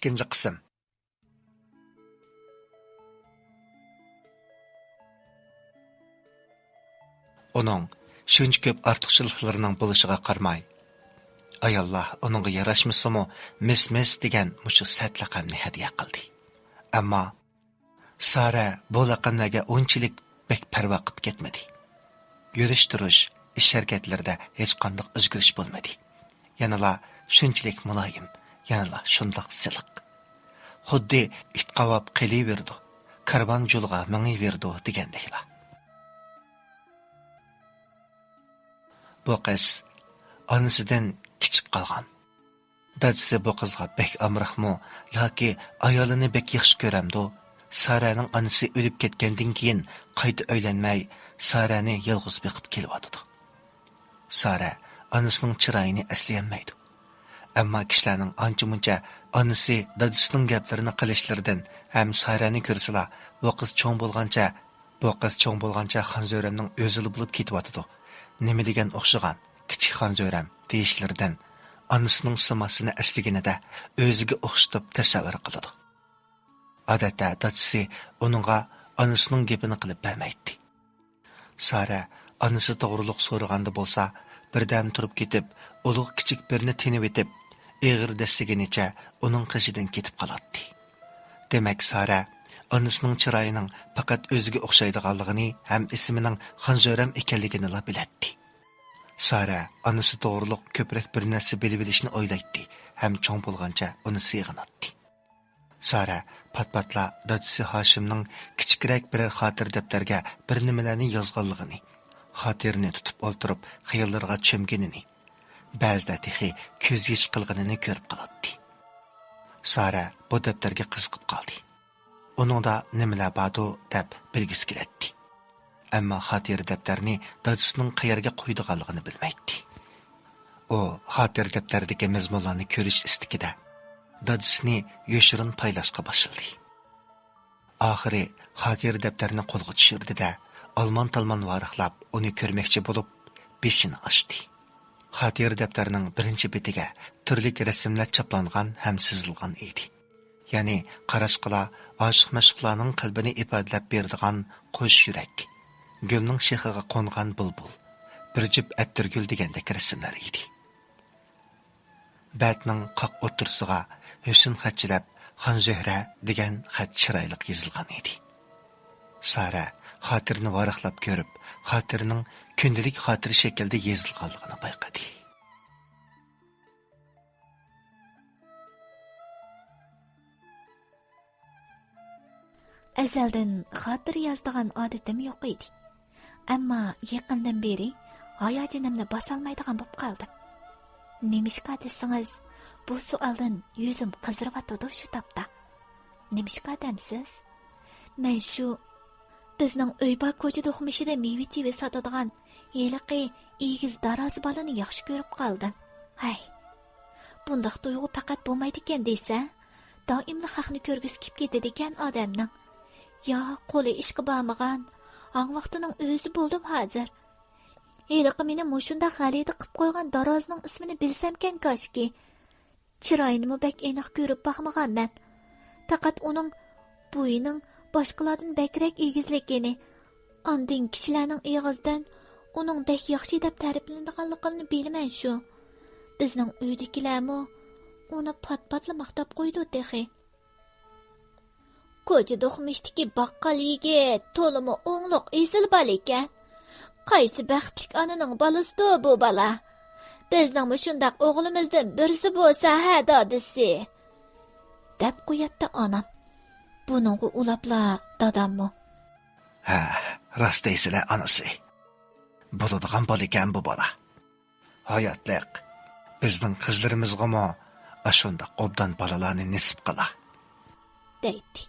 ikkinchi qism. Uning shuncha ko'p ortiqchiliklarining bo'lishiga qaramay, ayollar uningga yarashmasimi, mis degan mushu sat laqamni hadya qildi. Ammo Sara bu laqamlarga unchalik bek parvo qilib ketmadi. Yurish-turish, ish-harakatlarda hech qanday o'zgarish bo'lmadi. Yanala shunchalik muloyim, yanala shundoq siliq. Xuddi it qavab qiliverdi, karvon yo'lga mingiverdi degandeklar. Bu qiz onasidan kichik qolgan. Dadasi bu qizga bek amrahmi yoki ayolini bek yaxshi ko'ramdi. Saraning onasi o'lib ketgandan keyin qayta uylanmay, Sarani yolg'iz beqib kelyotdi. Sara onasining chiroyini aslayolmaydi. Ammo kishilarning ancha-muncha onasi dadasining gaplarini qilishlaridan ham Sarani ko'rsala, bu qiz cho'ng bo'lgancha Xonzo'ramning o'zili bo'lib ketyotdi. Nima degan o'xshagan kichik Xonzo'ram deyishlaridan onasining simasini asliginida o'ziga o'xshatib tasavvur qiladi. Odatda dadasi uningga onasining gapini qilib bermaydi. Sara onasi to'g'riliq so'raganda bo'lsa, birdan turib ketib, ulug' kichik birni tinib etib, eg'ir dastiginicha uning qishidan ketib qoladi. Demak, Sara onasining chiroyining faqat o'ziga o'xshaydiganligini ham ismining Xonzo'ram ekanligini biladi. Sara onasi to'g'riliq ko'proq bir narsa bilib olishni o'ylaydi, ham cho'ng bo'lgancha uni sig'inadi. Sara pat-patla dadasi Hoshimning kichikroq bir xotir daftarga bir nimalarni yozganligini, xotirni tutib o'ltirib, xayollarga cho'mganini, ba'zida texi ko'z yish qilganini ko'rib qoladi. Sara bu daftarga qiziqib qoldi. Uningda nimalar bordu deb bilgisi keladi. Ammo xotir daftarni dadasining qayerga qo'ydiganligini bilmaydi. U xotir daftaridagi mazmunlarni ko'rish istikida dadasini yoshirin paylashga boshladi. Oxiri xotir daftarini qo'lga tushirdi-da, olmon-talmon variqlab uni ko'rmoqchi bo'lib, beshini ochdi. Xotir daftarining birinchi betiga turli rasmlar chaplangan ham chizilgan edi. Ya'ni qarashqila oshiq-mashqlarning qalbini ifodalab beradigan qo'sh yurak, gulning shexiga qo'ngan bulbul, bir jup attirgul degandek rasmlar edi. Batning qoq o'tirsiga husn xatchilab Xonzo'ra degan xat chiroyli yozilgan edi. Sara xotirni varaqlab ko'rib, xotirning kundalik xotir shaklda yozilganligini payqadi. Azaldan xotir yozadigan odatim yo'q edi. Ammo yaqindan beri hayojonimni bosolmaydigan bo'lib qoldim. Nemishqa desangiz, bu savoldan yuzim qizirib shu topda. Nemishqa demsiz? Men shu bizning uyba ko'chada o'xmishida meva-cheva sotadigan yeliqi egiz daroz balani yaxshi ko'rib qoldim. Hay. Bundaq tuyg'u faqat bo'lmaydi ekan desa, doimli haqni ko'rgisi kelib ketadi ekan odamning. Ya qo'li ishqi bormagan, ang vaqtining o'zi bo'ldim hozir. Heliqi meni mushunda g'alida qilib qo'ygan darozning ismini bilsamkan koshki. Chiroyini bak aniq ko'rib baxmaganman. Faqat uning bo'yining boshqalardan bakrak egizligini, andin kishilarning eg'izdan uning bak yaxshi deb ta'riflanganligini bilaman shu. Bizning uydagilarmi uni pat-patla maqtab qo'ydi texi. Ko'cha do'xmishdiki baqqal yigit to'limi o'ngliq esil bal ekan. Qaysi baxtlik onaning balasidir bu bala. Bizning shundaq o'g'limizdan birisi bo'lsa ha dadasi. Deb qo'yatdi onam. Buningga ulabla dadammi? Ha, rost deysizlar onasi. Bo'ladigan bola ekan bu bola. Hayotliq. Bizning qizlarimizga ashunda obdan bolalarni nisib qila. Deydi.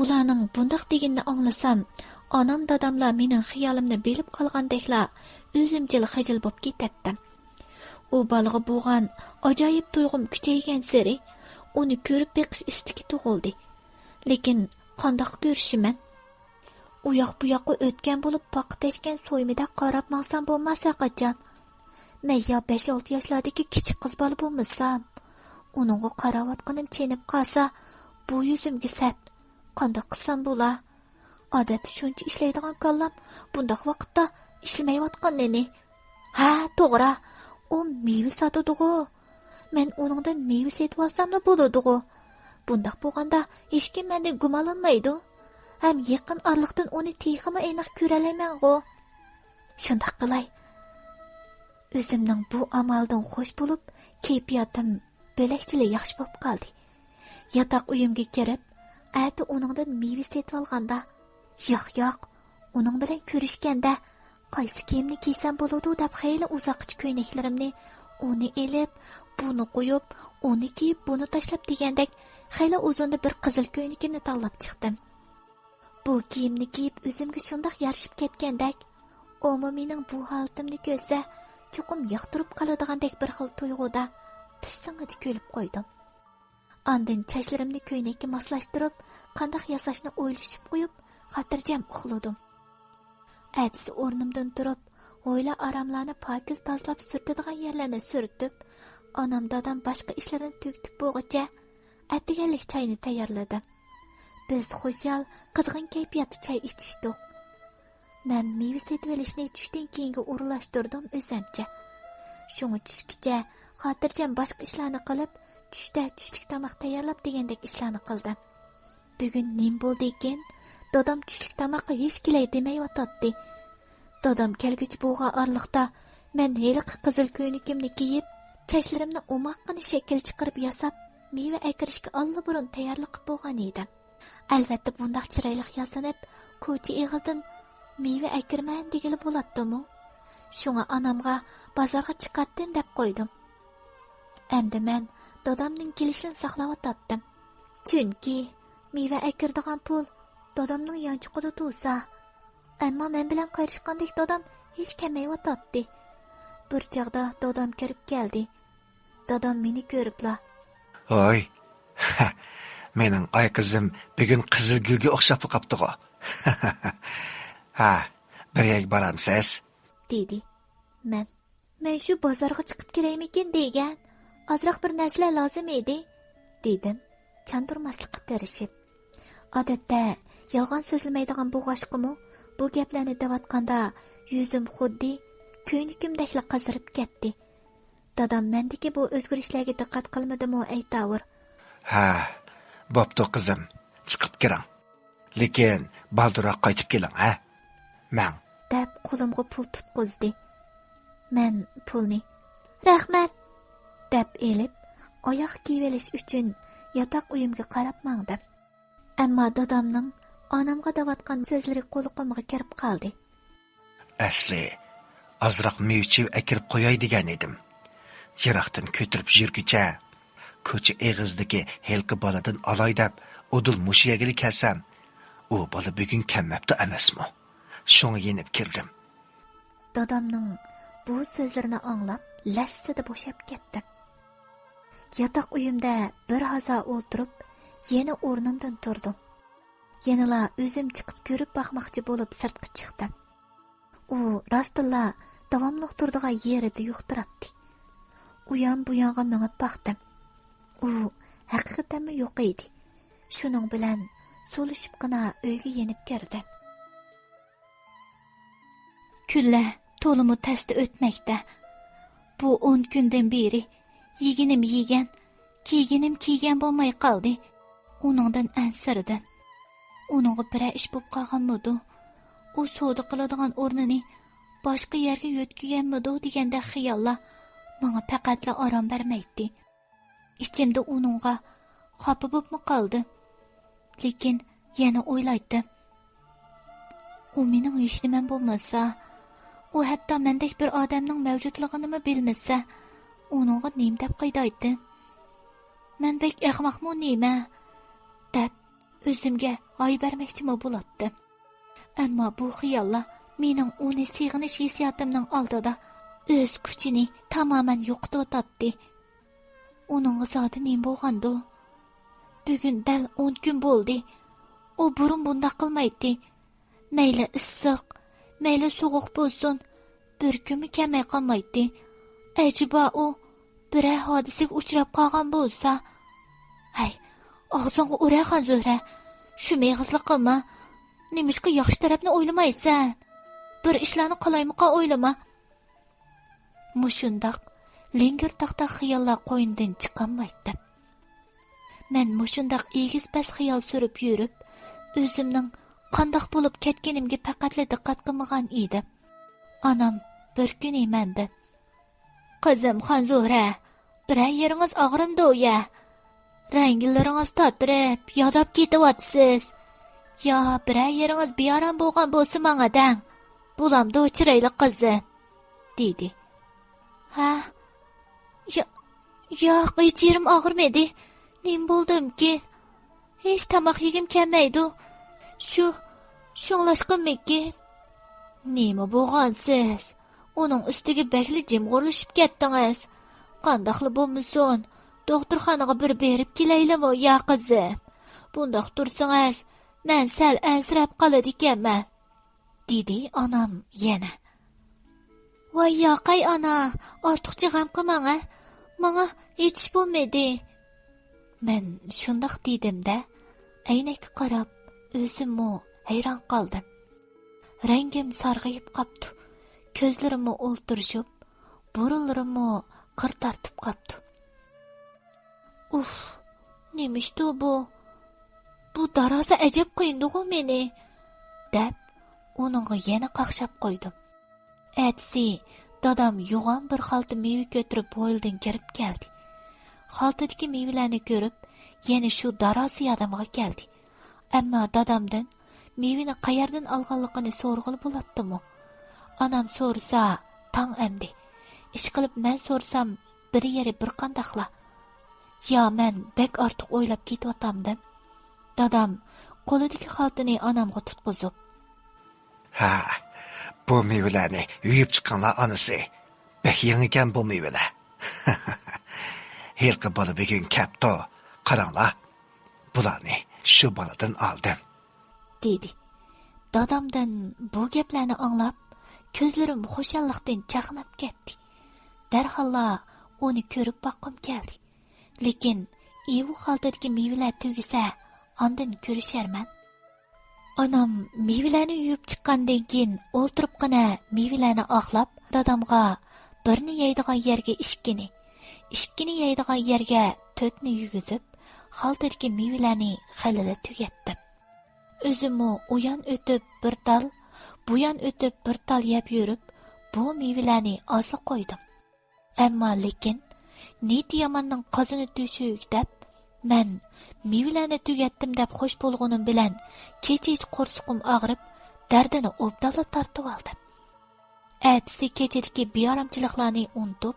Ularning bundaq deganini anglasam, onam dadamlar mening xiyolimni bilib qolgandeklar o'zimchil xijil bo'lib ketdim. U balg'a bo'lgan ajoyib tuyg'um kuchaygan sari uni ko'rib beqish istiki tug'ildi. Lekin qandoq ko'rishiman? U yoq bu yoqqa o'tgan bo'lib paqtashgan so'ymida qarab maqsam bo'lmasa qachon. Men yo 5-6 yoshlardagi kichik qiz bola bo'lmasam, Onunğa qaravatqanim çenib qalsa, bu yüzümge sət. Qandaq qılsam bola? Adətə şuncha işləydigan kallam, bundaq vaqtda işləməyotqan neni? Ha, to'g'ri. O meyve satıdığı. Men onundan meyve setib alsam da boladığı. Bundaq bo'lganda hech kim mendan gumonlanmaydi. Ham yaqin orliqdan uni teximi aniq ko'ralayman-ku. Shundaq qilay. O'zimning bu amaldan xush bo'lib, kayfiyatim bo'lakchili yaxshi bo'lib qoldi. Yotoq uyimga kirib, ati uningdan meyve setib olganda, yo'q, uning bilan ko'rishganda qaysi kiyimni kiysam bo'ladi deb xeyli uzoqcha ko'ynaklarimni uni elib, buni qo'yib, uni kiyib, buni tashlab degandek xeyli uzunda bir qizil ko'ynakimni tanlab chiqdim. Bu kiyimni kiyib o'zimga shundoq yarashib ketgandek, omo mening bu holatimni ko'rsa, cho'qim yoqtirib qoladigandek bir xil tuyg'uda pissingida kulib qo'ydim. Andin chachlarimni ko'ynakka moslashtirib, qanday yasashni o'ylashib qo'yib, xotirjam uxladim. Әтісі орнымдан тұрып, ойла арамланы pakiz tozalab sürtadigan yerlarni sürtib, onam dadam boshqa ishlarni to'kib bo'g'icha atdiganlik choyni tayyorladi. Biz xo'shal, qizg'in kayfiyatda choy ichishdik. Men meva setib olishni tushdan keyinga o'rinlashtirdim o'zimcha. Shunga tushgacha xotirjam boshqa ishlarni qilib, tushda tushlik tomoq tayyorlab degandek ishlarni qildim. Bugun nim bo'ldi ekan? Dadam tushlik tomoqqa hech kelay demayotdi. Dadam kelguchi bo'lgan orliqda men heliq qizil ko'ynakimni kiyib, chachlarimni o'moqqina shakl chiqarib yasab, meva akirishga allaburun tayyorlik qilib bo'lgan edim. Albatta bundoq chiroyli yasanib, ko'cha eg'ildan meva akirman degili bo'ladimi? Shunga onamga bozorga chiqatdin deb qo'ydim. Endi men dadamning kelishini saqlayotdim. Chunki meva akirdigan pul dadamning yanchiqida tursa, ammo men bilan qarishgandek dadam hech kelmayotdi. Bir chaqda dadam kirib keldi. Dadam meni ko'ribla: "Voy, mening ay qizim bugun qizil gulga o'xshab qopdi-ku. Ha, bir yak boramsiz?" dedi. Men shu bozorga chiqib kiraymikin degan, ozroq bir narsalar lozim edi, dedim, chandurmaslikqa tirishib. Odatda yolg'on so'zlamaydigan bo'g'ashqimi, bu gaplarni devatganda yuzim xuddi ko'ynakimdakla qizirib ketdi. Dadam mendagi bu o'zgarishlarga diqqat qilmadimi aytavur. Ha, bo'pti qizim, chiqib kiring. Lekin balduroq qaytib keling, ha? Men deb qo'limga pul tutqizdi. Men pulni rahmat deb elib, oyoq kiyvelish uchun yotoq uyimga qarab mangdim. Ammo dadamning onamga davatgan so'zlari qo'liqimga kirib qoldi. Asli ozroq mevchi akirib qo'yay degan edim. Yiroqdan ko'tirib yurgicha ko'cha eg'izdagi helqi boladan olay deb udul mushiyaga kelsam, u bola bugun kelmabdi emasmi? Shunga yenib kirdim. Dadamning bu so'zlarini anglab, lassida bo'shab ketdim. Yotoq uyimda bir hazo o'tirib, yana o'rnimdan turdim. Yanala o'zim chiqib ko'rib baxmoqchi bo'lib sirtqa chiqdim. U rostilla davomli turdigan yerida yo'qtiratdi. U yon bu yoqqa minib baxdim. U haqiqatanmi yo'q edi. Shuning bilan so'lishibgina uyga yenib kirdim. Kunlar to'limu tasda o'tmoqda. Bu 10 kundan beri yeginim yegan, kiygan bo'lmay qoldi. Uningdan ansirdim. Uningga bir ish bo'lib qolganmidi? U savdo qiladigan o'rnini boshqa yerga yo'tkiganmidi deganda xiyollar menga faqatla orom bermaydi. Ichimda uningga xafa bo'lib qoldi. Lekin yana o'ylaydim. U mening hech nimam bo'lmasa, u hatto mendek bir odamning mavjudligini bilmasa, uningga nim deb qaydaydi. Men bek ahmoqmi nima? Deb o'zimga oy bermoqchimi bo'latdi. Ammo bu xiyollar mening uni sig'inish hissiyotimning oldida o'z kuchini tamoman yo'qotdi. Uning zoti nim bo'lgandi. Bugun dal 10 kun bo'ldi. U burun bundoq qilmaydi. Mayli issiq, mayli sovuq bo'lsin, bir kunmi kamay qolmaydi. Ajiba u biror hodisaga uchrab qolgan bo'lsa, hay, og'zingga uragan Zuhra, shu meg'izlik qilma. Nimishqa yaxshi tarafni o'ylamaysan? Bir ishlarni qalaymiqa o'ylama. Mushundaq lingir-taqtaq xiyollar qo'yindan chiqolmaydi. Men mushundaq egiz-pas xiyol surib yurib, o'zimning qandoq bo'lib ketganimga faqatla diqqat qilmagan edim. Anam bir kuni menda: "Qizim Xonzo'ra, biror yeringiz og'rimdi-ya. Rangillaringiz tatirib, yodab ketyapsiz. Yo, biror yeringiz beorom bo'lgan bo'lsa menga dang. Bulamdi chiroyli qizim", dedi. "Ha? Yo'q, hech yerim og'rimadi. Nim bo'ldimki? Hech tamoq yegim kelmaydi. Shunglashqimiki?" "Nima bo'lgansiz? Uning ustiga bakli jimg'urlashib ketdingiz. Qandoqli bo'lmasin? Doktorxonaga bir berib kelaylikmi, ya qizim? Bundoq tursangiz, men sal ansirab qoladi ekanman", dedi onam yana. "Voy yoqay ona, ortiqcha g'am qilmang-a. Menga hech bo'lmaydi." Men shundoq dedim-da, aynakka qarab, o'zimmi hayron qoldim. Rangim sarg'ayib qopti. Ko'zlarimni o'ltirishib, burunlarimni qir tortib qopti. "Uf, nimishdi bu? Bu daroza ajab qo'yindi-ku meni", deb uningga yana qaqshab qo'ydim. Atsi, dadam yo'g'on bir xalta meva ko'tarib bo'yildan kirib keldi. Xaltadagi mevalarni ko'rib, yana shu daroza yodimga keldi. Ammo dadamdan mevani qayerdan olganligini so'rg'ili bo'ladimi? Anam so'rsa, tang emdi. Ish qilib men so'rsam, bir yeri bir qandaqla. Yo, men bek ortiq o'ylab ketyotamdim. Dadam qo'lidagi xaltani onamga tutqizib: "Ha, bu mevalarni yuyib chiqqanlar onasi. Bek yangigan bu mevalar. Herqi bola bugun kapto. Qaranglar. Bularni shu boladan oldim", dedi. Dadamdan bu gaplarni anglab, ko'zlarim xushalliqdan chaqnab ketdi. Darhalla uni ko'rib boqqim keldi. Lekin evu xaltadagi mevalar tugisa, ondan ko'risharman. Onam mevalarni yuyib chiqqandan keyin o'ltiribgina mevalarni oqlab, dadamga birni yeydigan yerga ishkini yeydigan yerga to'tni yugizib, xaltadagi mevalarni xalila tugatdim. O'zimmi uyan o'tib bir tal, buyan o'tib bir tal yeb yurib, bu mevalarni ozli qo'ydim. Ammo lekin neti yomonning qozini to'shuk deb, men mevalarni tugatdim deb xo'sh bo'lg'unim bilan kecha qo'rsuqim og'rib, dardini obdalla tortib oldim. Atsi kechadagi beoramchiliklarni unutib,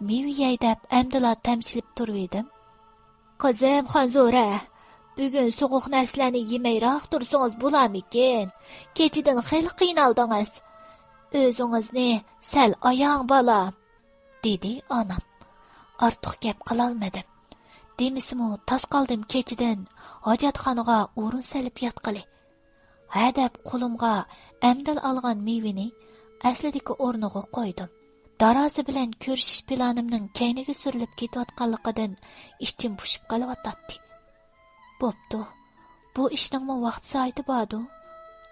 meva yeydab amdila tamshilib turib edim. "Qizim Xonzo'ra, bugun so'g'uq narsalarni yemayroq tursangiz bo'larmikin? Kechadan xeyli qiynaldingiz. O'zingizni sal oyong bolam", dedi onam. Ortiq gap qilolmadim. Demisimi tas qoldim kechidan hojatxonaga o'rin solib yotqili. Ha deb qo'limga amdil olgan mevani aslidagi o'rniga qo'ydim. Darozi bilan ko'rishish planimning kayniga surilib ketayotganligidan ichim pushib qolyotdi. "Bo'pti, bu ishning vaqt soati bordu",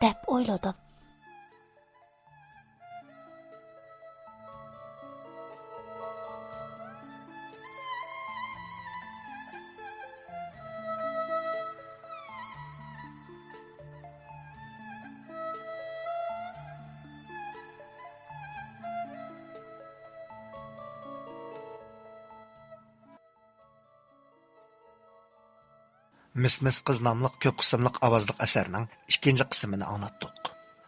deb o'yladim. Mis qiz nomli ko'p qismliq ovozliq asarning ikkinchi qismini anlatdik.